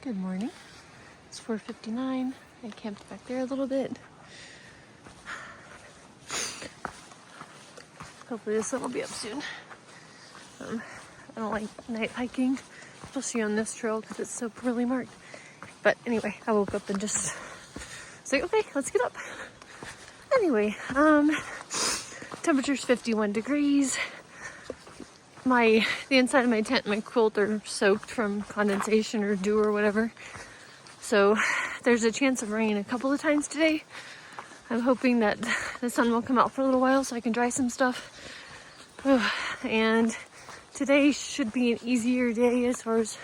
Good morning. It's 4:59. I camped back there a little bit. Hopefully the sun will be up soon. I don't like night hiking, especially on this trail because it's so poorly marked. But anyway, I woke up and just was like, okay, let's get up. Anyway, temperature's 51 degrees. The inside of my tent, my quilt are soaked from condensation or dew or whatever. So there's a chance of rain a couple of times today. I'm hoping that the sun will come out for a little while so I can dry some stuff. And today should be an easier day as far as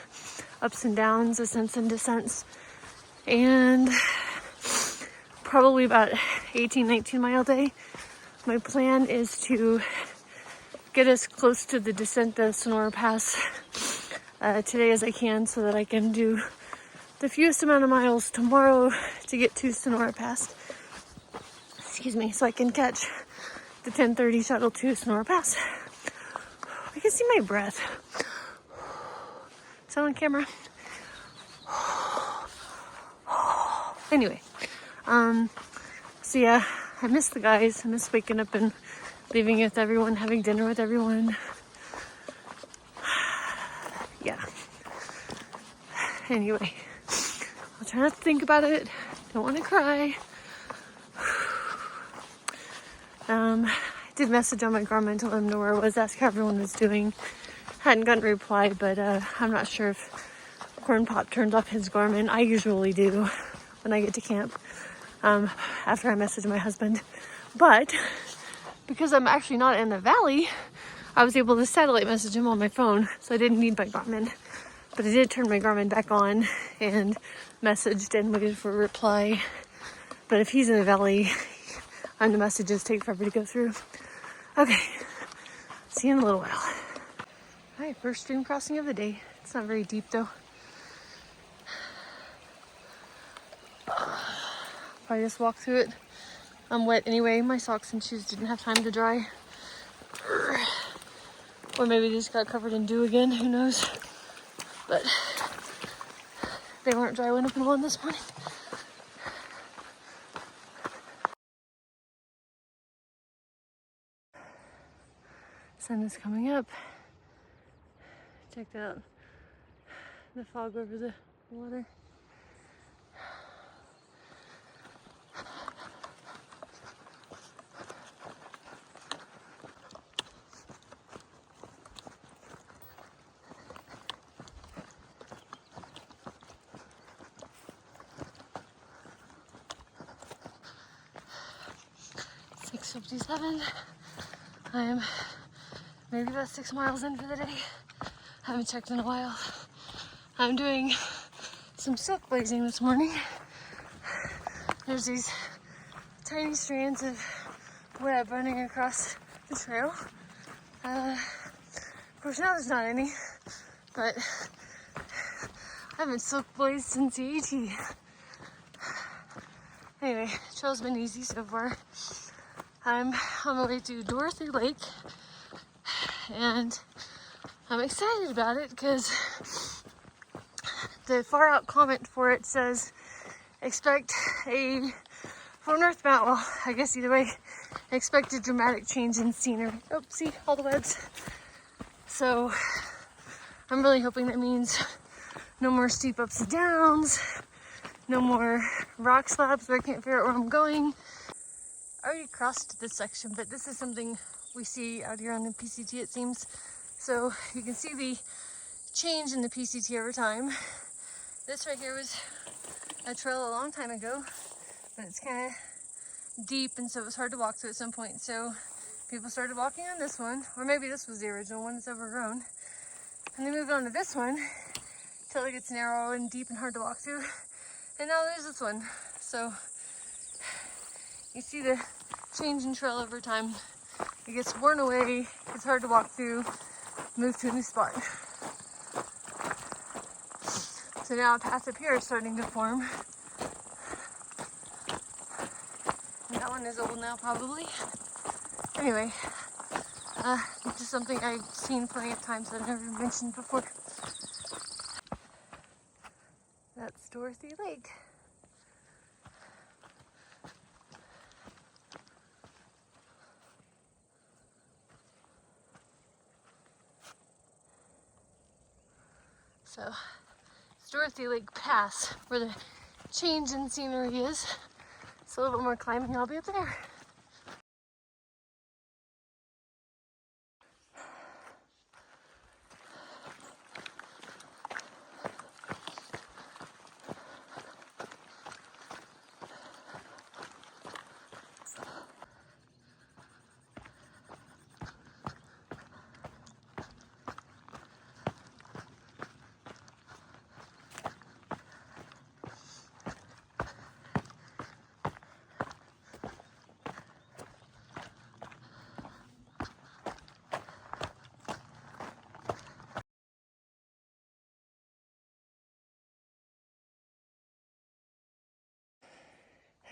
ups and downs, ascents and descents. And probably about 18, 19 mile day. My plan is to get as close to the descent of Sonora Pass today as I can so that I can do the fewest amount of miles tomorrow to get to Sonora Pass. Excuse me, so I can catch the 10:30 shuttle to Sonora Pass. I can see my breath. Is that on camera? Anyway, so yeah, I miss the guys. I miss waking up and leaving with everyone, having dinner with everyone. Yeah. Anyway, I'll try not to think about it. Don't want to cry. I did message on my Garmin to let them know where I was, ask how everyone was doing. Hadn't gotten a reply, but I'm not sure if Corn Pop turned off his Garmin. I usually do when I get to camp after I message my husband. But because I'm actually not in the valley, I was able to satellite message him on my phone, so I didn't need my Garmin. But I did turn my Garmin back on and messaged and waited for a reply. But if he's in the valley, and the messages take forever to go through. Okay, see you in a little while. All right, first stream crossing of the day. It's not very deep though. Probably just walk through it. I'm wet anyway. My socks and shoes didn't have time to dry. Or maybe they just got covered in dew again, who knows. But they weren't dry when I put them on this morning. Sun is coming up. Check out the fog over the water. It's 6:57. I am maybe about 6 miles in for the day. Haven't checked in a while. I'm doing some silk blazing this morning. There's these tiny strands of web running across the trail. Of course now there's not any, but I haven't silk blazed since the AT. Anyway, trail's been easy so far. I'm on my way to Dorothy Lake, and I'm excited about it because the far out comment for it says expect for northbound, well, I guess either way, expect a dramatic change in scenery. Oh, see, all the webs. So I'm really hoping that means no more steep ups and downs, no more rock slabs where I can't figure out where I'm going. I already crossed this section, but this is something we see out here on the PCT, it seems. So you can see the change in the PCT over time. This right here was a trail a long time ago, but it's kind of deep, and so it was hard to walk through at some point. So people started walking on this one, or maybe this was the original one that's overgrown. And they moved on to this one until it gets narrow and deep and hard to walk through. And now there's this one. So you see the change in trail over time. It gets worn away, it's hard to walk through, move to a new spot. So now a path up here is starting to form. And that one is old now probably. Anyway, this is something I've seen plenty of times that I've never mentioned before. Dorothy Lake. So, it's Dorothy Lake Pass, where the change in scenery is. It's a little bit more climbing, I'll be up there.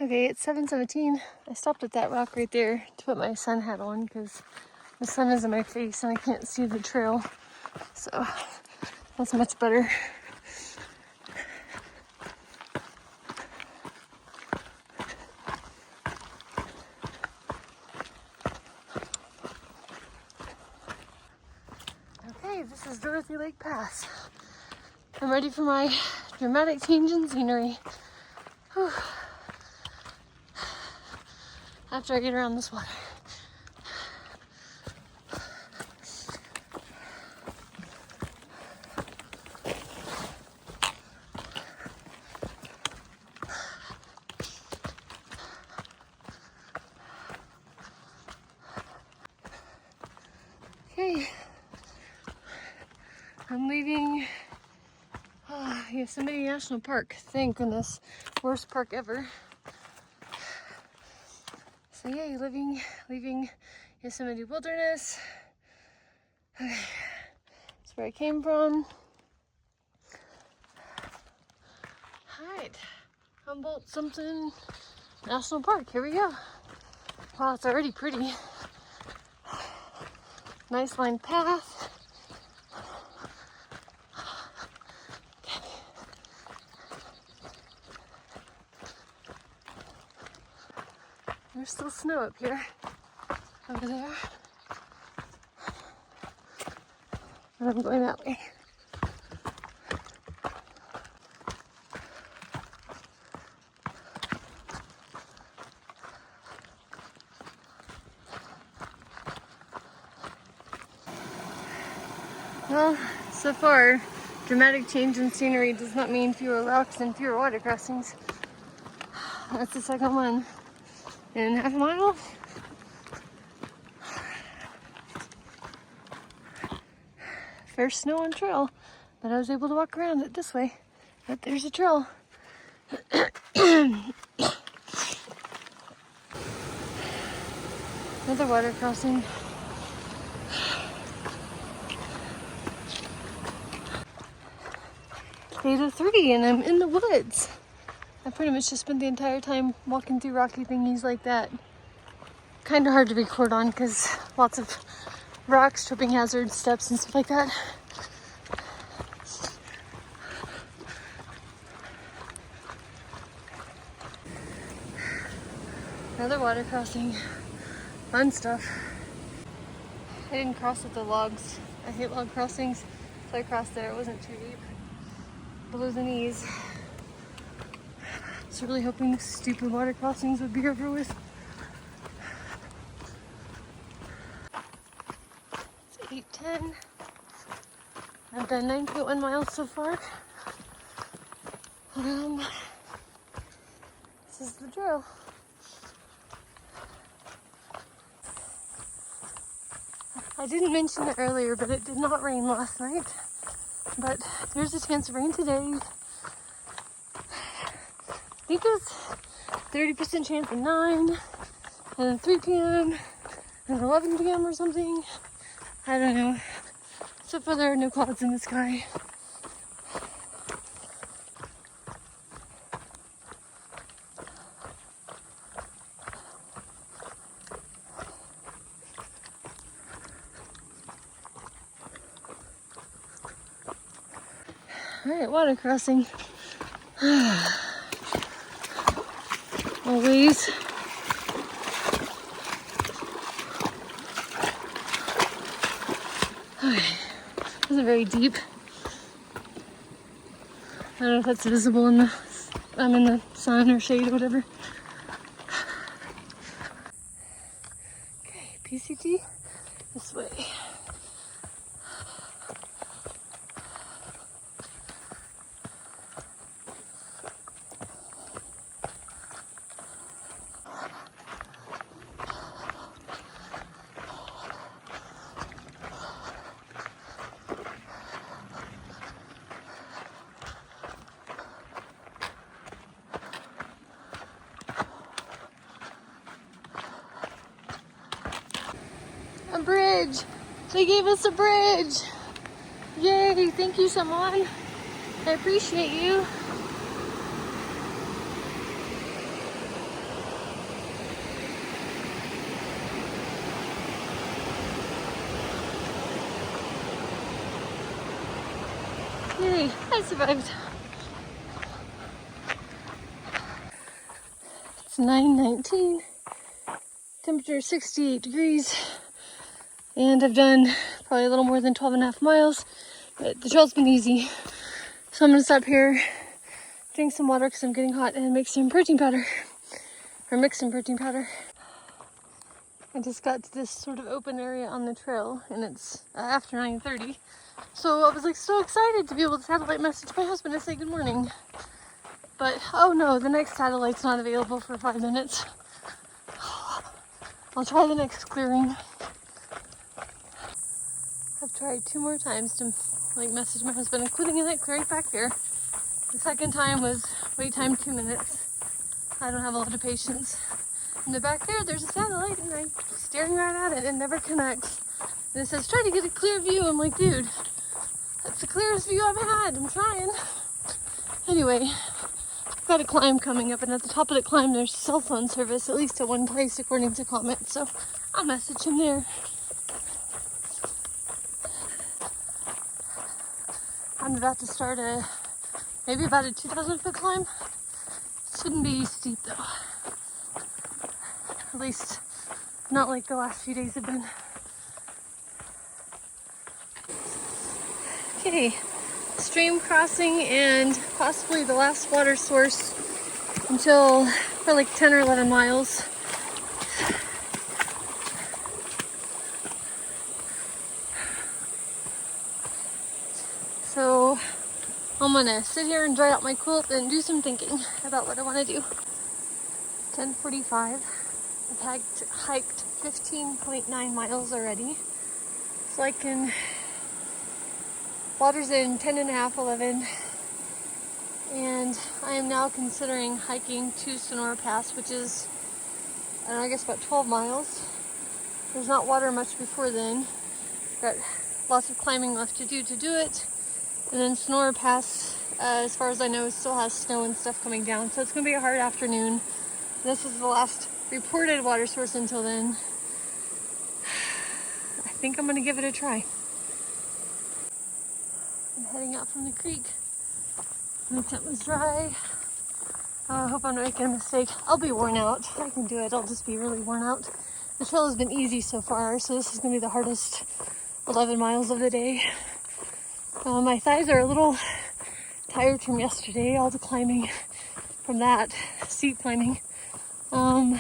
Okay, it's 7:17. I stopped at that rock right there to put my sun hat on because the sun is in my face and I can't see the trail. So that's much better. Okay, this is Dorothy Lake Pass. I'm ready for my dramatic change in scenery. Whew. After I get around this water. Okay, I'm leaving Yosemite National Park. Thank goodness. Worst park ever. So yay, leaving Yosemite Wilderness. Okay. That's where I came from. Alright, Humboldt something National Park. Here we go. Wow, it's already pretty. Nice lined path. There's still snow up here, over there. And I'm going that way. Well, so far, dramatic change in scenery does not mean fewer rocks and fewer water crossings. That's the second one in half a mile. First snow on trail, but I was able to walk around it this way. But there's a trail. Another water crossing. Day to 3 and I'm in the woods. I pretty much just spent the entire time walking through rocky thingies like that. Kind of hard to record on because lots of rocks, tripping hazards, steps and stuff like that. Another water crossing. Fun stuff. I didn't cross with the logs. I hate log crossings, so I crossed there. It wasn't too deep. Below the knees. I was really hoping stupid water crossings would be over with. It's 8:10. I've done 9.1 miles so far. This is the drill. I didn't mention it earlier, but it did not rain last night. But there's a chance of rain today. I think it was 30% chance at 9, and then 3 p.m., and 11 p.m. or something. I don't know. So far there are no clouds in the sky. Alright, water crossing. Always. Okay. Wasn't very deep. I don't know if that's visible in the, I'm in the sun or shade or whatever. Okay, PCT this way. A bridge! They gave us a bridge! Yay! Thank you, someone. I appreciate you. Yay! I survived. It's 9:19. Temperature 68 degrees. And I've done probably a little more than 12.5 miles. But the trail's been easy. So I'm gonna stop here, drink some water because I'm getting hot, and make some protein powder. Or mix some protein powder. I just got to this sort of open area on the trail, and it's after 9:30. So I was like so excited to be able to satellite message my husband and say good morning. But oh no, the next satellite's not available for 5 minutes. I'll try the next clearing. I've tried 2 more times to like message my husband, including in that clearing back there. The second time was wait time 2 minutes. I don't have a lot of patience. In the back there, there's a satellite, and I'm staring right at it, and it never connects. And it says, try to get a clear view. I'm like, dude, that's the clearest view I've had. I'm trying. Anyway, I've got a climb coming up, and at the top of the climb, there's cell phone service, at least at one place, according to comments. So I'll message him there. I'm about to start maybe about a 2,000-foot climb. Shouldn't be steep though. At least not like the last few days have been. Okay, stream crossing and possibly the last water source until for like 10 or 11 miles. So I'm gonna sit here and dry out my quilt and do some thinking about what I want to do. 10:45. I've hiked 15.9 miles already. So I can, water's in 10.5, 11. And I am now considering hiking to Sonora Pass, which is, I don't know, I guess about 12 miles. There's not water much before then. Got lots of climbing left to do it. And then Sonora Pass, as far as I know, still has snow and stuff coming down. So it's gonna be a hard afternoon. This is the last reported water source until then. I think I'm gonna give it a try. I'm heading out from the creek. My tent was dry. I hope I'm not making a mistake. I'll be worn out. I can do it. I'll just be really worn out. The trail has been easy so far, so this is gonna be the hardest 11 miles of the day. My thighs are a little tired from yesterday, all the climbing from that, steep climbing. I'm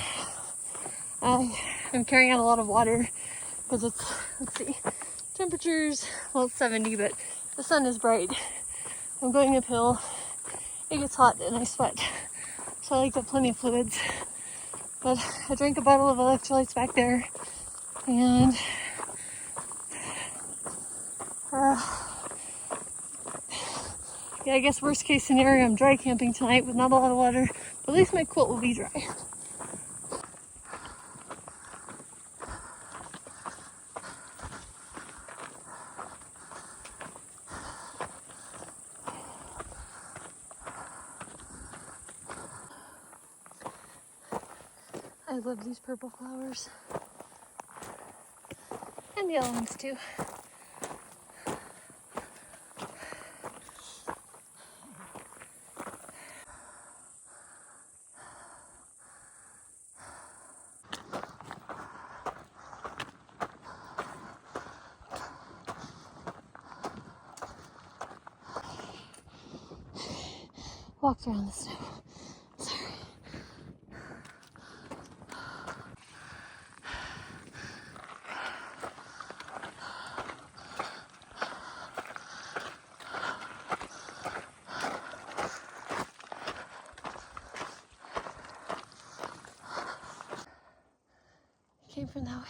carrying out a lot of water because it's, let's see, temperatures, well it's 70, but the sun is bright. I'm going uphill, it gets hot and I sweat, so I like to have plenty of fluids. But I drank a bottle of electrolytes back there, and yeah, I guess worst case scenario, I'm dry camping tonight with not a lot of water, but at least my quilt will be dry. I love these purple flowers. And the yellow ones too. walked around the snow. Sorry. Came from that way.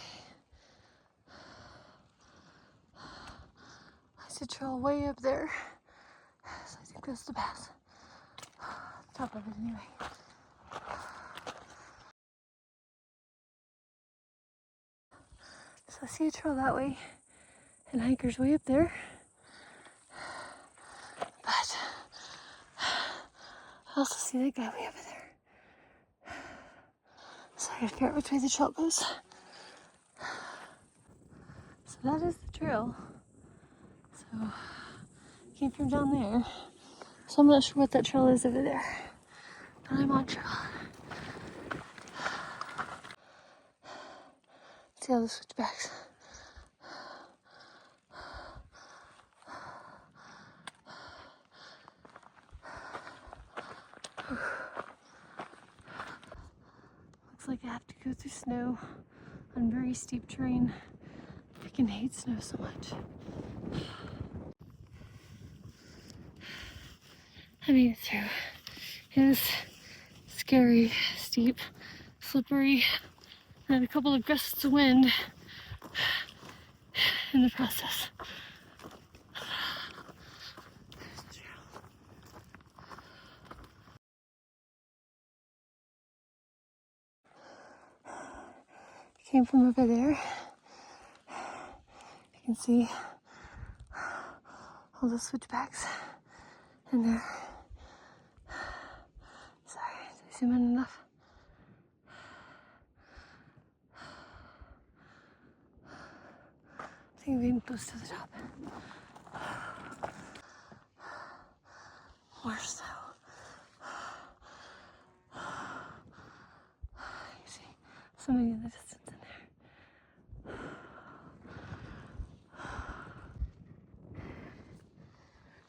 It's a trail way up there. So I think that's the pass. Top of it anyway. So I see a trail that way and hikers way up there. But I also see that guy way over there. So I gotta figure out which way the trail goes. So that is the trail. So came from down there. So I'm not sure what that trail is over there. But I'm on trail. See all the switchbacks. Looks like I have to go through snow on very steep terrain. I freaking hate snow so much. I made it through. It was scary, steep, slippery, and a couple of gusts of wind in the process. There's the trail. Came from over there. You can see all the switchbacks in there. Sorry, did I zoom in enough? I think I'm getting close to the top. More snow. You see somebody in the distance in there.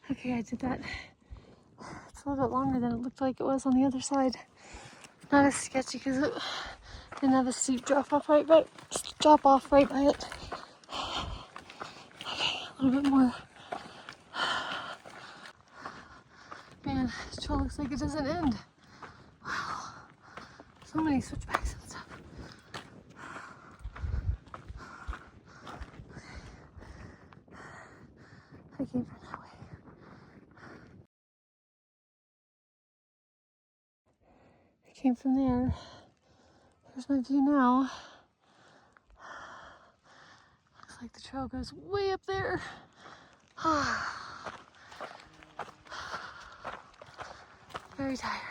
Okay, I did that. It's a little bit longer than it looked like it was on the other side. Not as sketchy because it didn't have a steep drop off right by it. Okay, a little bit more. Man, this trail looks like it doesn't end. Wow, so many switchbacks and stuff. I came from that way. I came from there. Here's my view now. Looks like the trail goes way up there. Very tiring.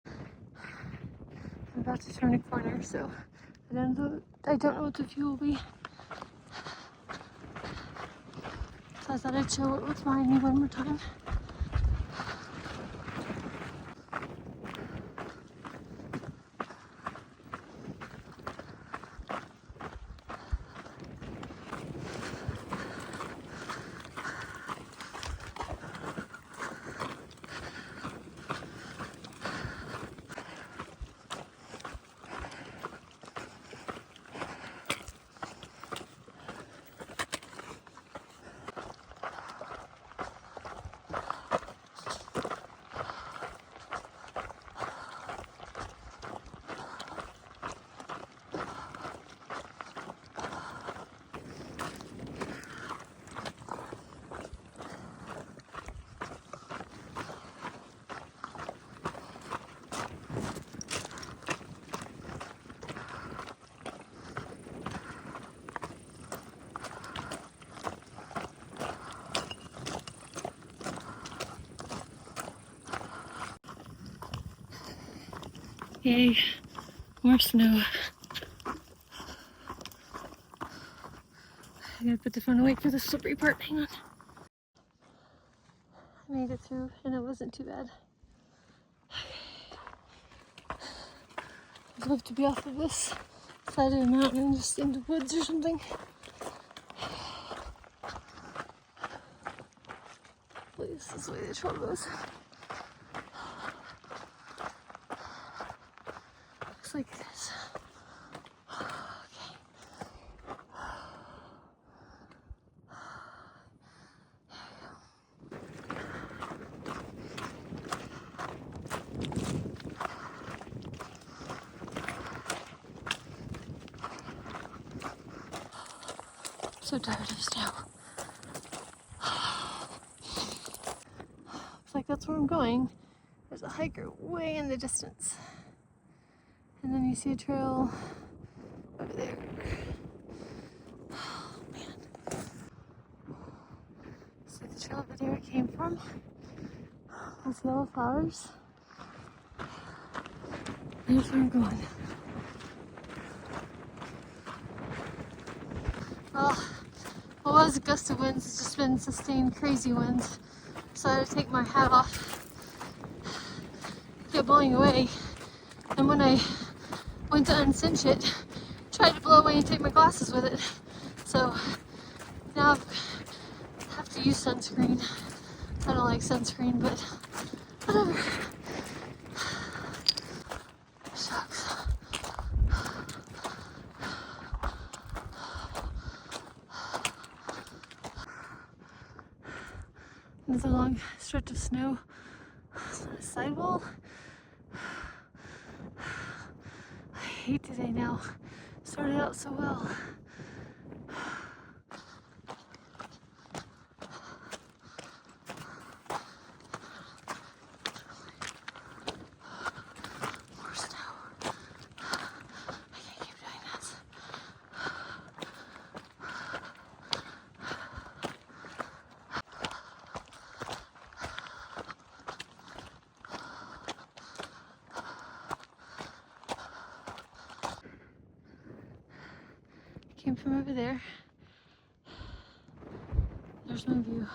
I'm about to turn a corner, so I don't know what the view will be. So I thought I'd show it with my knee one more time. Yay, more snow. I gotta put the phone away for the slippery part. Hang on. I made it through and it wasn't too bad. I'd love to be off of this side of the mountain and just into woods or something. Hopefully this is the way the trail goes. Looks like it is. So tired of snow. Looks like that's where I'm going. There's a hiker way in the distance. And then you see a trail over there. Oh man. It's like the trail over there it came from. With yellow flowers. Here's where I'm going. Well, what was a gust of winds has just been sustained crazy winds. So I had to take my hat off. Get blowing away. And when I went to uncinch it, tried to blow away and take my glasses with it. So now I have to use sunscreen. I don't like sunscreen, but whatever. Shucks. There's a long stretch of snow on the sidewall. I hate today now. Started out so well. More snow. I can't keep doing this. Came from over there. There's my view.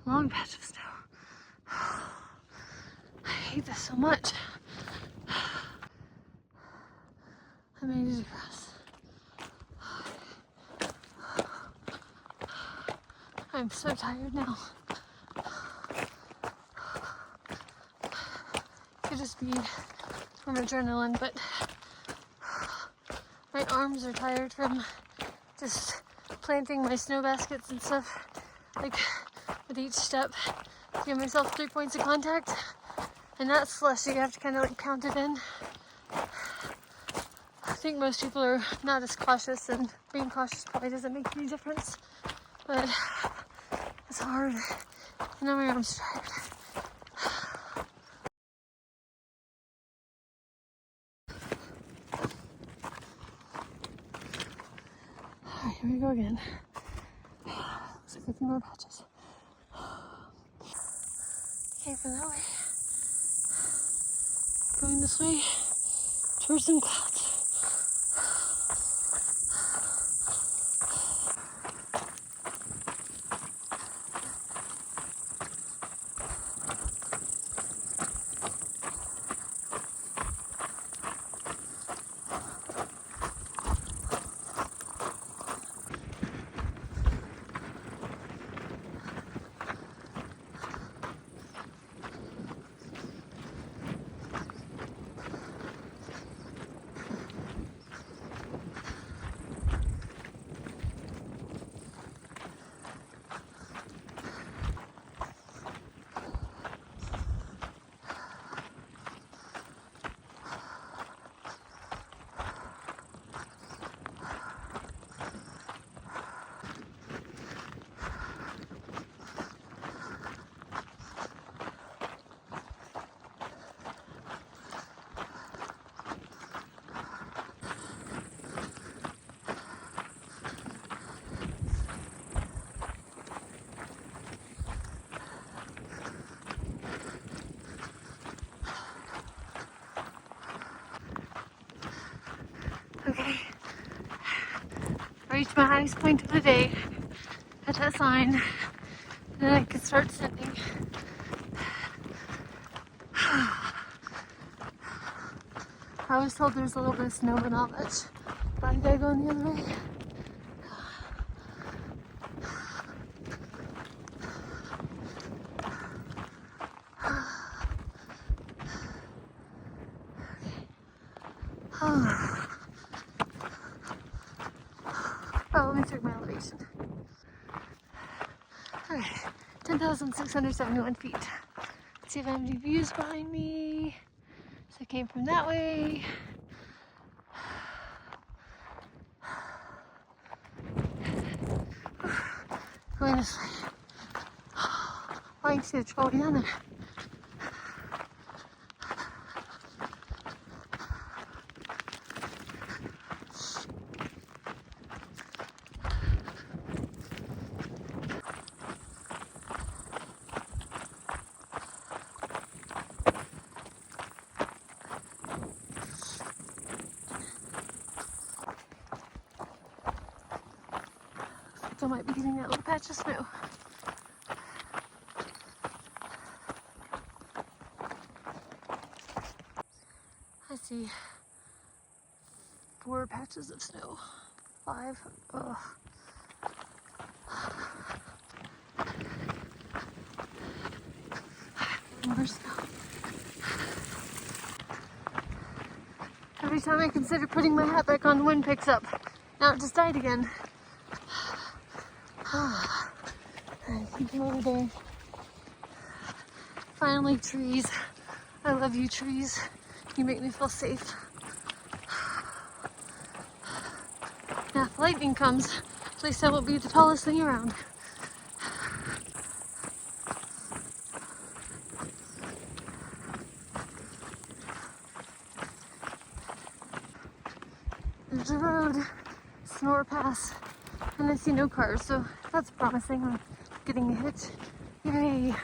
Long patch of snow. I hate this so much. I made it across. I'm so tired now. Could just be from adrenaline, but my arms are tired from just planting my snow baskets and stuff. Like, with each step, give myself 3 points of contact, and that's slushy. You have to kind of like count it in. I think most people are not as cautious, and being cautious probably doesn't make any difference, but it's hard, and now my arm's tired. Alright, here we go again. Looks like a few more patches. Came from that way. Going this way towards some clouds. Okay. I reached my highest point of the day at that sign. Then I could start sending. I was told there's a little bit of snow, but not much. But I gotta go in the other way. Oh, let me check my elevation. Alright, 10,671 feet. Let's see if I have any views behind me. So I came from that way. Going this way. Oh, I can see the trolley down there. I might be getting that little patch of snow. I see 4 patches of snow. 5. Ugh. More snow. Every time I consider putting my hat back on, the wind picks up. Now it just died again. I think I'm over there. Finally, trees. I love you, trees. You make me feel safe. Now, if lightning comes, at least I won't be the tallest thing around. There's a road, Sonora Pass, and I see no cars, so that's promising. I'm getting a hitch. Yay!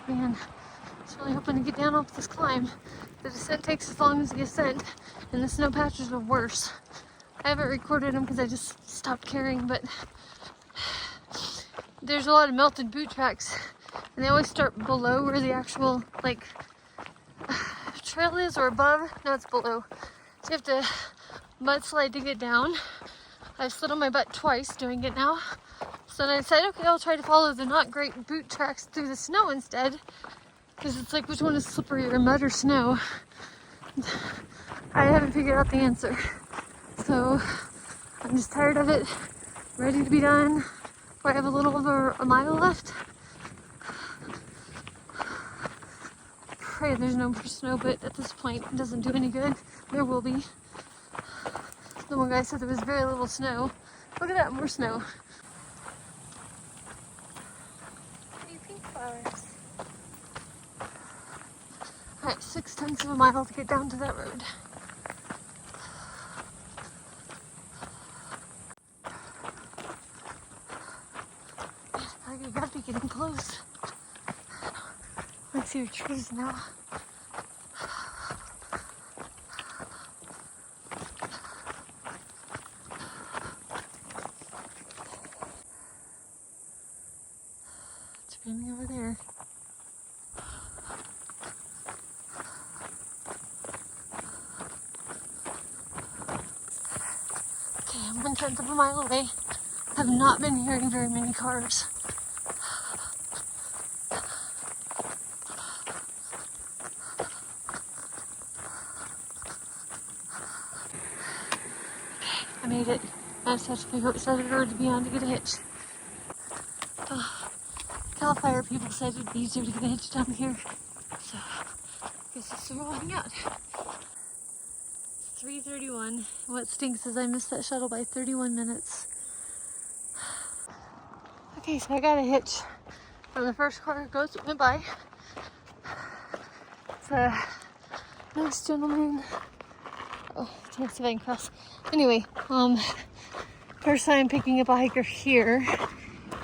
Man, I was really hoping to get down off this climb. The descent takes as long as the ascent, and the snow patches are worse. I haven't recorded them because I just stopped caring, but there's a lot of melted boot tracks, and they always start below where the actual, like, trail is, or above. No, it's below. So you have to mudslide to get down. I've slid on my butt twice doing it now. So then I decided, okay, I'll try to follow the not great boot tracks through the snow instead. Because it's like, which one is slipperier, mud or snow? I haven't figured out the answer. So I'm just tired of it, ready to be done. I have a little over a mile left. Pray there's no more snow, but at this point it doesn't do any good. There will be. The one guy said there was very little snow. Look at that, more snow. Pretty pink flowers. Alright, 6/10 of a mile to get down to that road. I gotta be getting close. I see your trees now. It's raining over there. Okay, I'm 1/10 of a mile away. Have not been hearing very many cars. I made it. I just have to figure out which side of the road to be on to get a hitch. Cal Fire people said it'd be easier to get a hitch down here. So, I guess it's still rolling out. It's 3:31. What stinks is I missed that shuttle by 31 minutes. Okay, so I got a hitch from the first car that went by. It's a nice gentleman. Oh, let's see if I can cross. Anyway, first time picking up a hiker here.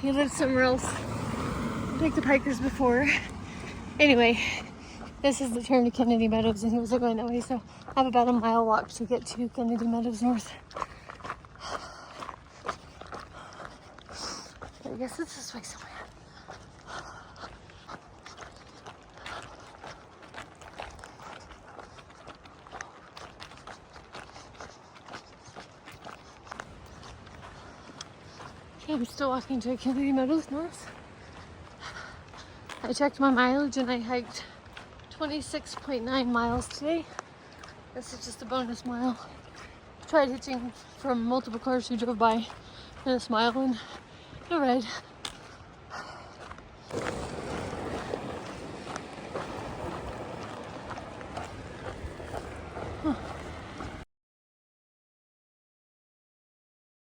He lived somewhere else. I picked up hikers before. Anyway, this is the turn to Kennedy Meadows, and he wasn't going that way, so I have about a mile walk to get to Kennedy Meadows North. I guess it's this way somewhere. Okay, I'm still walking to Kennedy Meadows North. I checked my mileage and I hiked 26.9 miles today. This is just a bonus mile. Tried hitching from multiple cars who drove by in a smile and a red. Huh.